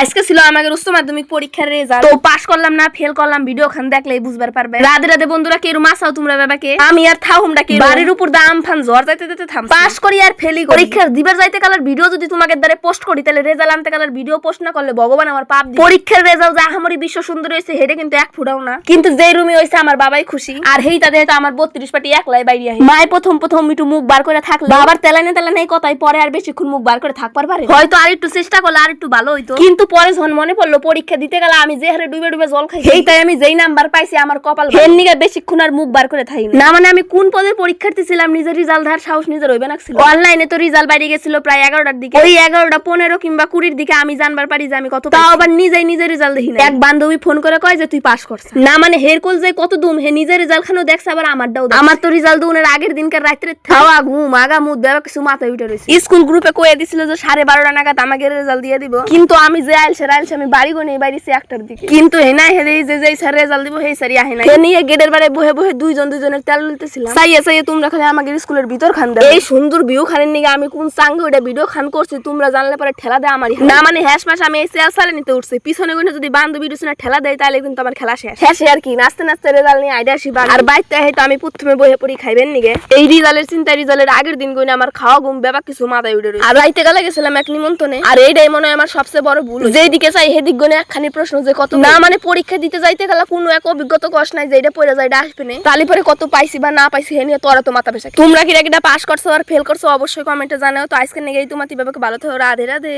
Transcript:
আজকে ছিল আমাদের উচ্চ মাধ্যমিক পরীক্ষার রেজাল্ট। তো পাস করলাম না ফেল করলাম ভিডিও খান দেখলেই বুঝবার পারবে। রাধে রাধে বন্ধুরা, কে রুম আসাও তোমরা বাবাকে আমি আর থাহুমডা কে বাড়ির উপর দাম ফান ঝড় যাইতে যাইতে থাম পাস করি আর ফেলি করি। পরীক্ষার দিবার যাইতে কালার ভিডিও যদি তোমাদের দ্বারা পোস্ট করি তাহলে রেজাল্ট আনতে কালার ভিডিও পোস্ট না করলে ভগবান আমার পাপ দিবে। পরীক্ষার রেজাল্ট যা আমারই বিশ্ব সুন্দর হয়েছে হেডে কিন্তু এক ফুটাও না, কিন্তু যেই রুমে হইছে আমার বাবাই খুশি। আর হেইটা দেখে আমার 32 পাটি একলাই বাইরে আহি মাই প্রথম একটু মুখ বার করে থাকলে বাবার তেলানে তেলানে কথাই পরে আর বেশিক্ষণ মুখ বার করে থাকবার পারে। হয়তো আর একটু চেষ্টা করলে আর একটু ভালো হইতো, কিন্তু পরে যখন মনে পড়লো পরীক্ষা দিতে গেলে আমি যে হারে ডুবে ডুবে জল খাই, সেই তাই আমি যেই নাম্বার পাইছি আমার কপাল হেন নিগে বেশিক্ষণ আর মুখ বার করে থাকি না। মানে আমি কোন পদের পরীক্ষার্থী ছিলাম নিজের রেজাল্ট ধার সাহস নিজের হইবে না ছিল। অনলাইনে তো রেজাল্ট বাইরে গেছিল প্রায় 11টার দিকে, ওই 11টা 15 কিংবা 20 দিকে আমি জানবার পারি যে আমি কত, তাও আবার নিজেই নিজের রেজাল্ট দেখি না। এক বান্ধবী ফোন করে কয় যে তুই পাস করছিস না, মানে হের কোল যে কত দুম হে নিজের রেজাল্ট খানো দেখছ আবার আমারটাও। আমার তো রেজাল্ট দুনের আগের দিনকার রাত্রে খাওয়া ঘুম আগা মুদ দেওয়া কিছু মাথায় উঠে রয়েছে। স্কুল গ্রুপে কয়ে দিছিল যে 12:30 নাগাদ আমাকে রেজাল্ট দিয়ে দিব, কিন্তু আমি যে আইলছে আমি বাড়ি গনে বাইরেছি 1টার দিকে, কিন্তু হে না হে যে যেই স্যার রেজাল্ট দিব সেই স্যারই আহে না। হে নিয়ে গেটের বাইরে বহে বহে দুজনের তেল লুলতেছিলাম। চাইয়ে তোমরা খালি আমাদের স্কুলের ভিতর খান দাও। এই সুন্দর ভিউ খানের নিগে আমি কোন চাঙ্গে ওটা ভিডিও খান করছি তোমরা জানলে পরে ঠেলা দেয় আমারই না। মানে হ্যাশ মাস আমি এই চেয়ার সালে নিতে উঠছি, পিছনে গনে যদি বান্ধবী দুসনা ঠেলা দেয় তাহলে কিন্তু আমার খেলা শেষ। শেষে আর কি নাচতে নাচতে রেজাল্ট নিয়ে আইডা আসি আর বাইতে হয়তো আমি প্রথমে বহে পড়ি খাইবেন নিগে। এই রেজাল্টের চিন্তা রেজাল্টের আগের দিন গনে আমার খাওয়া ঘুম বেবা কিছু মাথায় উঠে রয়েছে। আর রাইতে গেলে গেছিলাম এক নিমন্ত্রণে, আর এইটাই মনে হয় আমার সবচেয়ে বড় ভুল। যেদিকে চাই সেদিক গনে একখানি প্রশ্ন যে কত না, মানে পরীক্ষা দিতে যাইতে গেলে কোনো এক অভিজ্ঞতা কষ নাই যে এটা পড়ে যায় এটা আসবে না, তাহলে পরে কত পাইছি বা না পাইছি হে নিয়ে তোরা তো মাথা পেশা। তোমরা কি এটা পাস করছো আর ফেল করছো অবশ্যই কমেন্টে জানাও। তো আজকে নিয়ে তোমার বাবাকে ভালো থাকো, রাধে রাধে।